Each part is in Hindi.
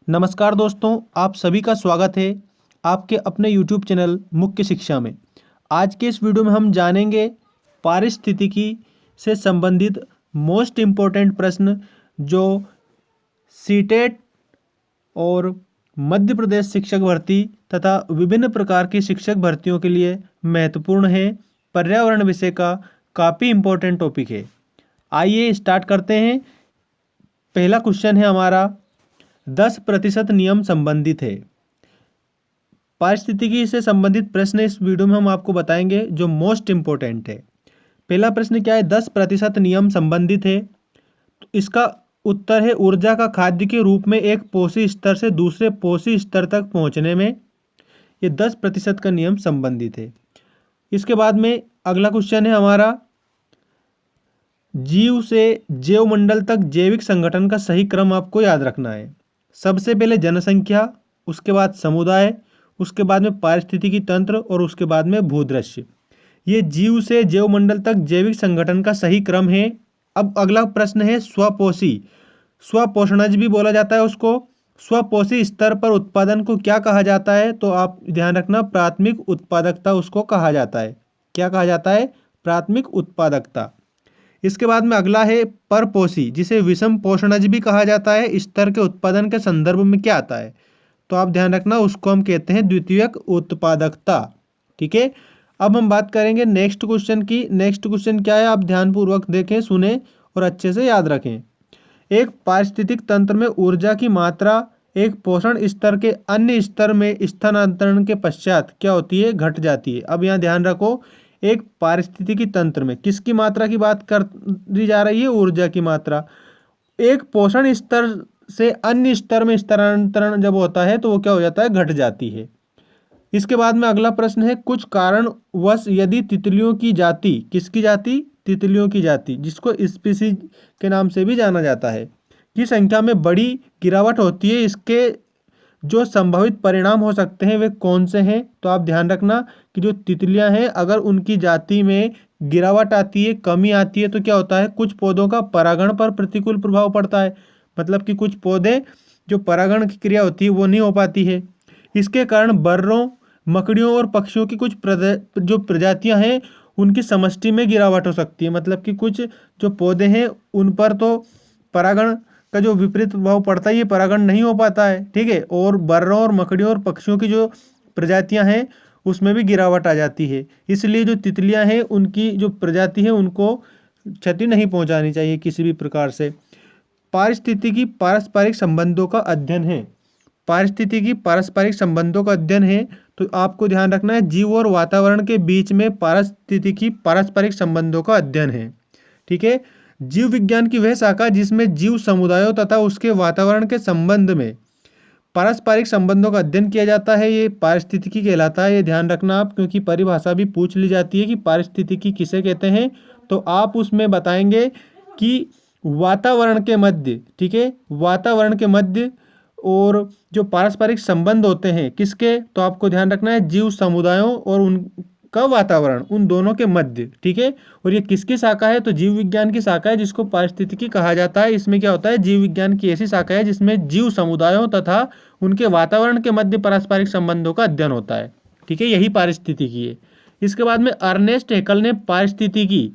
नमस्कार दोस्तों, आप सभी का स्वागत है आपके अपने YouTube चैनल मुख्य शिक्षा में। आज के इस वीडियो में हम जानेंगे पारिस्थितिकी से संबंधित मोस्ट इम्पोर्टेंट प्रश्न जो सीटेट और मध्य प्रदेश शिक्षक भर्ती तथा विभिन्न प्रकार की शिक्षक भर्तियों के लिए महत्वपूर्ण है। पर्यावरण विषय का काफ़ी इम्पोर्टेंट टॉपिक है। आइए स्टार्ट करते हैं। पहला क्वेश्चन है हमारा 10% नियम संबंधित है। पारिस्थितिकी से संबंधित प्रश्न इस वीडियो में हम आपको बताएंगे जो मोस्ट इम्पोर्टेंट है। पहला प्रश्न क्या है? 10% नियम संबंधित है। तो इसका उत्तर है ऊर्जा का खाद्य के रूप में एक पोषी स्तर से दूसरे पोषी स्तर तक पहुंचने में ये 10% का नियम संबंधित है। इसके बाद में अगला क्वेश्चन है हमारा जीव से जैवमंडल तक जैविक संगठन का सही क्रम आपको याद रखना है। सबसे पहले जनसंख्या, उसके बाद समुदाय, उसके बाद में पारिस्थितिकी तंत्र और उसके बाद में भूदृश्य। ये जीव से जैवमंडल तक जैविक संगठन का सही क्रम है। अब अगला प्रश्न है स्वपोषी। स्वपोषणज भी बोला जाता है उसको। स्वपोषी स्तर पर उत्पादन को क्या कहा जाता है? तो आप ध्यान रखना, प्राथमिक उत्पादकता उसको कहा जाता है। क्या कहा जाता है? प्राथमिक उत्पादकता। इसके बाद में अगला है परपोषी, जिसे विषम पोषणज भी कहा जाता है। स्तर के उत्पादन के संदर्भ में क्या आता है? तो आप ध्यान रखना, उसको हम कहते हैं द्वितीयक उत्पादकता। ठीक है। अब हम बात करेंगे नेक्स्ट क्वेश्चन की। नेक्स्ट क्वेश्चन क्या है? आप ध्यानपूर्वक देखें, सुने और अच्छे से याद रखें। एक पारिस्थितिक तंत्र में ऊर्जा की मात्रा एक पोषण स्तर के अन्य स्तर में स्थानांतरण के पश्चात क्या होती है? घट जाती है। अब यहाँ ध्यान रखो, एक पारिस्थितिकी तंत्र में किसकी मात्रा की बात कर दी जा रही है? ऊर्जा की मात्रा। एक पोषण स्तर से अन्य स्तर में स्थानांतरण जब होता है तो वो क्या हो जाता है? घट जाती है। इसके बाद में अगला प्रश्न है कुछ कारणवश यदि तितलियों की जाति, किसकी जाति? तितलियों की जाति, जिसको स्पीसीज के नाम से भी जाना जाता है, की संख्या में बड़ी गिरावट होती है, इसके जो संभावित परिणाम हो सकते हैं वे कौन से हैं? तो आप ध्यान रखना कि जो तितलियां हैं अगर उनकी जाति में गिरावट आती है, कमी आती है, तो क्या होता है? कुछ पौधों का परागण पर प्रतिकूल प्रभाव पड़ता है। मतलब कि कुछ पौधे जो परागण की क्रिया होती है वो नहीं हो पाती है। इसके कारण बर्रों, मकड़ियों और पक्षियों की कुछ जो प्रजातियां हैं उनकी समष्टि में गिरावट हो सकती है। मतलब कि कुछ जो पौधे हैं उन पर तो परागण का जो विपरीत प्रभाव पड़ता है, ये परागण नहीं हो पाता है। ठीक है। और बर्रों और मकड़ियों और पक्षियों की जो प्रजातियां हैं उसमें भी गिरावट आ जाती है। इसलिए जो तितलियां हैं उनकी जो प्रजाति है उनको क्षति नहीं पहुंचानी चाहिए किसी भी प्रकार से। पारिस्थितिकी पारस्परिक संबंधों का अध्ययन है। पारिस्थितिकी पारस्परिक संबंधों का अध्ययन है। तो आपको ध्यान रखना है जीव और वातावरण के बीच में पारिस्थितिकी पारस्परिक संबंधों का अध्ययन है। ठीक है। जीव विज्ञान की वह शाखा जिसमें जीव समुदायों तथा उसके वातावरण के संबंध में पारस्परिक संबंधों का अध्ययन किया जाता है, ये पारिस्थितिकी कहलाता है। ये ध्यान रखना आप, क्योंकि परिभाषा भी पूछ ली जाती है कि पारिस्थितिकी किसे कहते हैं। तो आप उसमें बताएंगे कि वातावरण के मध्य, ठीक है, वातावरण के मध्य और जो पारस्परिक संबंध होते हैं किसके? तो आपको ध्यान रखना है जीव समुदायों और उनका वातावरण, उन दोनों के मध्य। ठीक है। और ये किसकी शाखा है? तो जीव विज्ञान की शाखा है जिसको पारिस्थितिकी कहा जाता है। इसमें क्या होता है? जीव विज्ञान की ऐसी शाखा है जिसमें जीव समुदायों तथा उनके वातावरण के मध्य पारस्परिक संबंधों का अध्ययन होता है। ठीक है, यही पारिस्थितिकी है। इसके बाद में अर्नेस्ट हैकल ने पारिस्थितिकी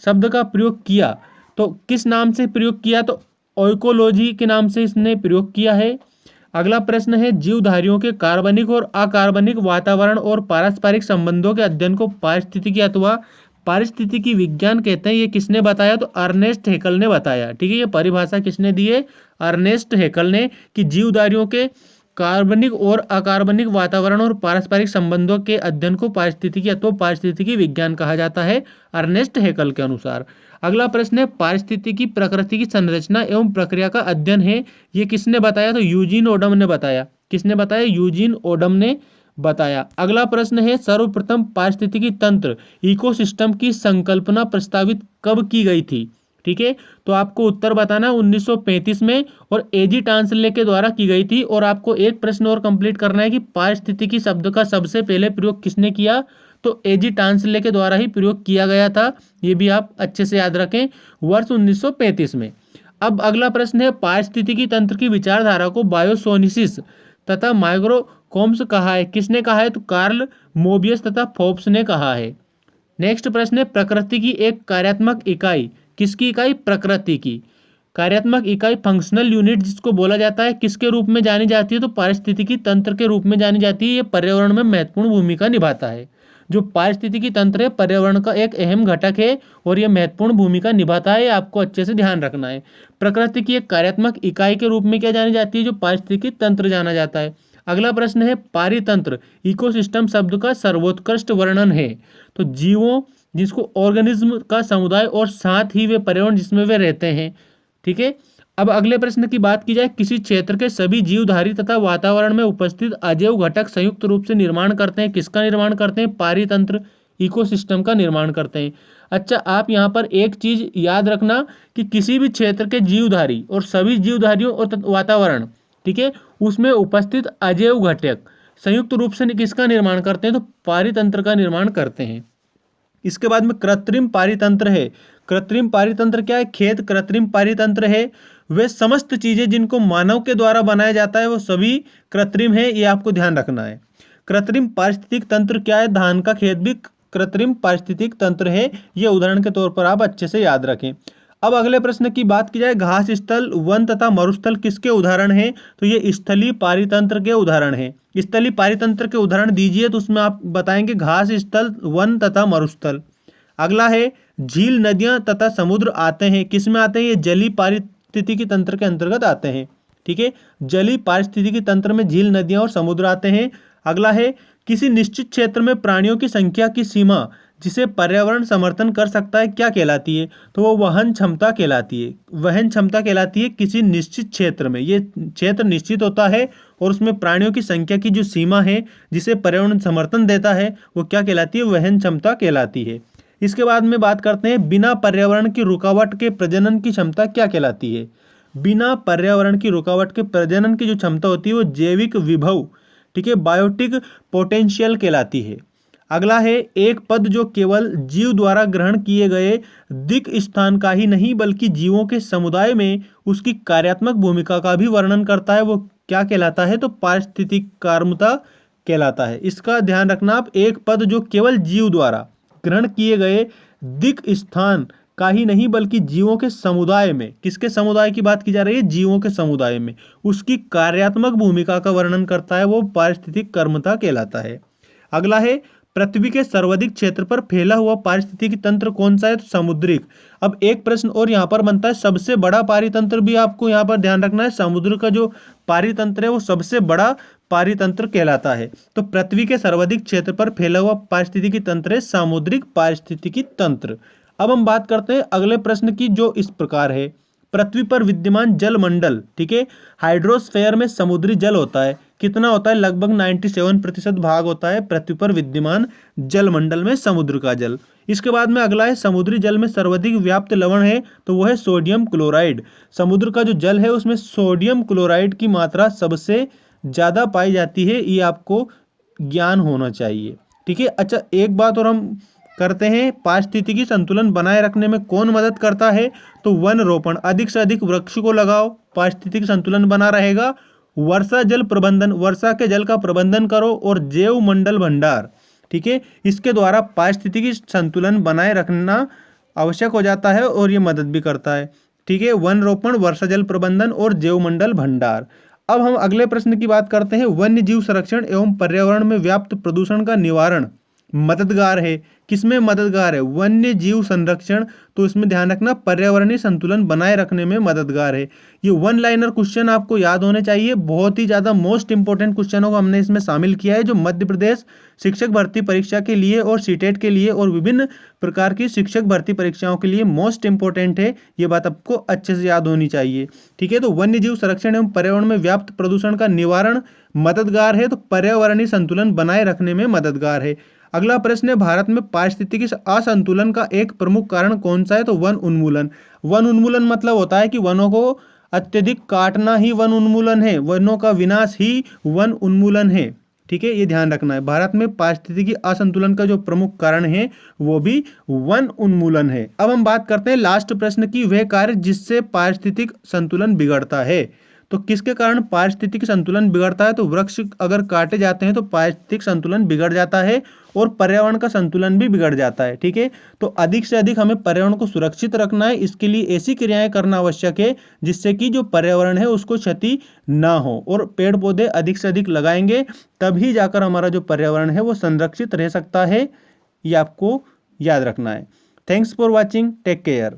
शब्द का प्रयोग किया, तो किस नाम से प्रयोग किया? तो ओइकोलॉजी के नाम से इसने प्रयोग किया है। अगला प्रश्न है जीवधारियों के कार्बनिक और अकार्बनिक वातावरण और पारस्परिक संबंधों के अध्ययन को पारिस्थितिकी अथवा पारिस्थितिकी विज्ञान कहते हैं। ये किसने बताया? तो अर्नेस्ट हैकल ने बताया। ठीक है। ये परिभाषा किसने दी है? अर्नेस्ट हैकल ने, कि जीवधारियों के कार्बनिक और अकार्बनिक वातावरण और पारस्परिक संबंधों के अध्ययन को पारिस्थितिकी अथवा पारिस्थितिकी विज्ञान कहा जाता है, अर्नेस्ट हैकल के अनुसार। अगला प्रश्न है पारिस्थितिकी प्रकृति की संरचना एवं प्रक्रिया का अध्ययन है। ये किसने बताया? तो यूजीन ओडम ने बताया। किसने बताया? यूजीन ओडम ने बताया। अगला प्रश्न है सर्वप्रथम पारिस्थितिकी तंत्र इकोसिस्टम की संकल्पना प्रस्तावित कब की गई थी? ठीक है। तो आपको उत्तर बताना 1935 में और एजी टांसले के द्वारा की गई थी। और आपको एक प्रश्न और कंप्लीट करना है कि पारिस्थितिकी शब्द का सबसे पहले प्रयोग किसने किया? तो एजी टांसले के द्वारा ही प्रयोग किया गया था। ये भी आप अच्छे से याद रखें, वर्ष 1935 में। अब अगला प्रश्न है, पारिस्थितिकी तंत्र की विचारधारा को बायोसोनिसिस तथा माइक्रोकॉम्स कहा है, किसने कहा है? तो कार्ल मोबियस तथा फोर्ब्स ने कहा है। नेक्स्ट प्रश्न है, प्रकृति की एक कार्यात्मक इकाई, किसकी इकाई? प्रकृति की कार्यात्मक इकाई फंक्शनल यूनिट जिसको बोला जाता है, किसके रूप में जानी जाती है? तो पारिस्थितिकी तंत्र के रूप में जानी जाती है। ये पर्यावरण में महत्वपूर्ण भूमिका निभाता है। जो पारिस्थितिकी तंत्र है पर्यावरण का एक अहम घटक है और यह महत्वपूर्ण भूमिका निभाता है, आपको अच्छे से ध्यान रखना है। प्रकृति की एक कार्यात्मक इकाई के रूप में क्या जानी जाती है? जो पारिस्थितिकी तंत्र जाना जाता है। अगला प्रश्न है, पारितंत्र इकोसिस्टम शब्द का सर्वोत्कृष्ट वर्णन है। तो जीवों, जिसको ऑर्गेनिज्म का समुदाय और साथ ही वे पर्यावरण जिसमें वे रहते हैं। ठीक है। अब अगले प्रश्न की बात की जाए, किसी क्षेत्र के सभी जीवधारी तथा वातावरण में उपस्थित अजैव घटक संयुक्त रूप से निर्माण करते हैं, किसका निर्माण करते हैं? पारितंत्र इकोसिस्टम का निर्माण करते हैं। अच्छा, आप यहाँ पर एक चीज याद रखना कि किसी भी क्षेत्र के जीवधारी और सभी जीवधारियों और वातावरण, ठीक है, उसमें उपस्थित अजैव घटक संयुक्त रूप से किसका निर्माण करते हैं? तो पारितंत्र का निर्माण करते हैं। इसके बाद में कृत्रिम पारितंत्र है। कृत्रिम पारितंत्र क्या है? खेत कृत्रिम पारितंत्र है। वे समस्त चीजें जिनको मानव के द्वारा बनाया जाता है वो सभी कृत्रिम है, ये आपको ध्यान रखना है। कृत्रिम पारिस्थितिक तंत्र क्या है? धान का खेत भी कृत्रिम पारिस्थितिक तंत्र है, ये उदाहरण के तौर पर आप अच्छे से याद रखें। अब अगले प्रश्न की बात की जाए, घास स्थल, वन तथा मरुस्थल किसके उदाहरण हैं? तो ये स्थलीय पारितंत्र के उदाहरण हैं। स्थलीय पारितंत्र के उदाहरण दीजिए, तो उसमें आप बताएंगे घास स्थल, वन तथा मरुस्थल। अगला है, झील, नदियां तथा समुद्र आते हैं, किसमें आते हैं? ये जलीय पारिस्थितिकी तंत्र के अंतर्गत आते हैं। ठीक है, जलीय पारिस्थितिकी तंत्र में झील, नदियां और समुद्र आते हैं। अगला है, किसी निश्चित क्षेत्र में प्राणियों की संख्या की सीमा जिसे पर्यावरण समर्थन कर सकता है क्या कहलाती है? तो वो वहन क्षमता कहलाती है। वहन क्षमता कहलाती है किसी निश्चित क्षेत्र में, ये क्षेत्र निश्चित होता है और उसमें प्राणियों की संख्या की जो सीमा है जिसे पर्यावरण समर्थन देता है वो क्या कहलाती है? वहन क्षमता कहलाती है। इसके बाद में बात करते हैं, बिना पर्यावरण की रुकावट के प्रजनन की क्षमता क्या कहलाती है? बिना पर्यावरण की रुकावट के प्रजनन की जो क्षमता होती है वो जैविक विभव, ठीक है, बायोटिक पोटेंशियल कहलाती है। अगला है, एक पद जो केवल जीव द्वारा ग्रहण किए गए दिक स्थान का ही नहीं बल्कि जीवों के समुदाय में उसकी कार्यात्मक भूमिका का भी वर्णन करता है, वो क्या कहलाता है? तो पारिस्थितिक कार्मता कहलाता है। इसका ध्यान रखना आप, एक पद जो केवल जीव द्वारा ग्रहण किए गए दिक स्थान का ही नहीं बल्कि जीवों के समुदाय में, किसके समुदाय की बात की जा रही है? जीवों के समुदाय में उसकी कार्यात्मक भूमिका का वर्णन करता है, वो पारिस्थितिक कर्मता कहलाता है। अगला है, पृथ्वी के सर्वाधिक क्षेत्र पर फैला हुआ पारिस्थितिकी तंत्र कौन सा है? तो समुद्रिक। अब एक प्रश्न और यहाँ पर बनता है, सबसे बड़ा पारितंत्र भी आपको यहाँ पर ध्यान रखना है, समुद्र का जो पारितंत्र है वो सबसे बड़ा पारितंत्र कहलाता है। तो पृथ्वी के सर्वाधिक क्षेत्र पर फैला हुआ पारिस्थितिकी तंत्र है सामुद्रिक पारिस्थितिकी तंत्र। अब हम बात करते हैं अगले प्रश्न की, जो इस प्रकार है, पृथ्वी पर विद्यमान जल मंडल, ठीक है, हाइड्रोस्फेयर में समुद्री जल होता है, कितना होता है? लगभग 97% भाग होता है पृथ्वी पर विद्यमान जल मंडल में समुद्र का जल। इसके बाद में अगला है, समुद्री जल में सर्वाधिक व्याप्त लवण है, तो वह है सोडियम क्लोराइड। समुद्र का जो जल है उसमें सोडियम क्लोराइड की मात्रा सबसे ज़्यादा पाई जाती है, ये आपको ज्ञान होना चाहिए। ठीक है। अच्छा, एक बात और हम करते हैं, पारिस्थितिकी संतुलन बनाए रखने में कौन मदद करता है? तो वन रोपण, अधिक से अधिक वृक्ष को लगाओ, पारिस्थितिकी संतुलन बना रहेगा। वर्षा जल प्रबंधन, वर्षा के जल का प्रबंधन करो, और जैव मंडल भंडार, ठीक है, इसके द्वारा पारिस्थितिकी संतुलन बनाए रखना आवश्यक हो जाता है और ये मदद भी करता है। ठीक है, वन रोपण, वर्षा जल प्रबंधन और जैव मंडल भंडार। अब हम अगले प्रश्न की बात करते हैं, वन्य जीव संरक्षण एवं पर्यावरण में व्याप्त प्रदूषण का निवारण मददगार है, किसमें मददगार है? वन्य जीव संरक्षण, तो इसमें ध्यान रखना पर्यावरणीय संतुलन बनाए रखने में मददगार है। ये वन लाइनर क्वेश्चन आपको याद होने चाहिए, बहुत ही ज़्यादा मोस्ट इंपॉर्टेंट क्वेश्चनों को हमने इसमें शामिल किया है, जो मध्य प्रदेश शिक्षक भर्ती परीक्षा के लिए और सीटेट के लिए और विभिन्न प्रकार की शिक्षक भर्ती परीक्षाओं के लिए मोस्ट इंपॉर्टेंट है। ये बात आपको अच्छे से याद होनी चाहिए। ठीक है, तो वन्य जीव संरक्षण एवं पर्यावरण में व्याप्त प्रदूषण का निवारण मददगार है, तो पर्यावरणीय संतुलन बनाए रखने में मददगार है। अगला प्रश्न है, भारत में पारिस्थितिकी असंतुलन का एक प्रमुख कारण कौन सा है? तो वन उन्मूलन। वन उन्मूलन मतलब होता है कि वनों को अत्यधिक काटना ही वन उन्मूलन है, वनों का विनाश ही वन उन्मूलन है। ठीक है, ये ध्यान रखना है। भारत में पारिस्थितिकी असंतुलन का जो प्रमुख कारण है वो भी वन उन्मूलन है। अब हम बात करते हैं लास्ट प्रश्न की, वह कार्य जिससे पारिस्थितिक संतुलन बिगड़ता है। तो किसके कारण पारिस्थितिक संतुलन बिगड़ता है? तो वृक्ष अगर काटे जाते हैं तो पारिस्थितिक संतुलन बिगड़ जाता है और पर्यावरण का संतुलन भी बिगड़ जाता है। ठीक है, तो अधिक से अधिक हमें पर्यावरण को सुरक्षित रखना है। इसके लिए ऐसी क्रियाएं करना आवश्यक है जिससे कि जो पर्यावरण है उसको क्षति ना हो, और पेड़ पौधे अधिक से अधिक लगाएंगे तभी जाकर हमारा जो पर्यावरण है वो संरक्षित रह सकता है। ये आपको याद रखना है। Thanks for watching, take care.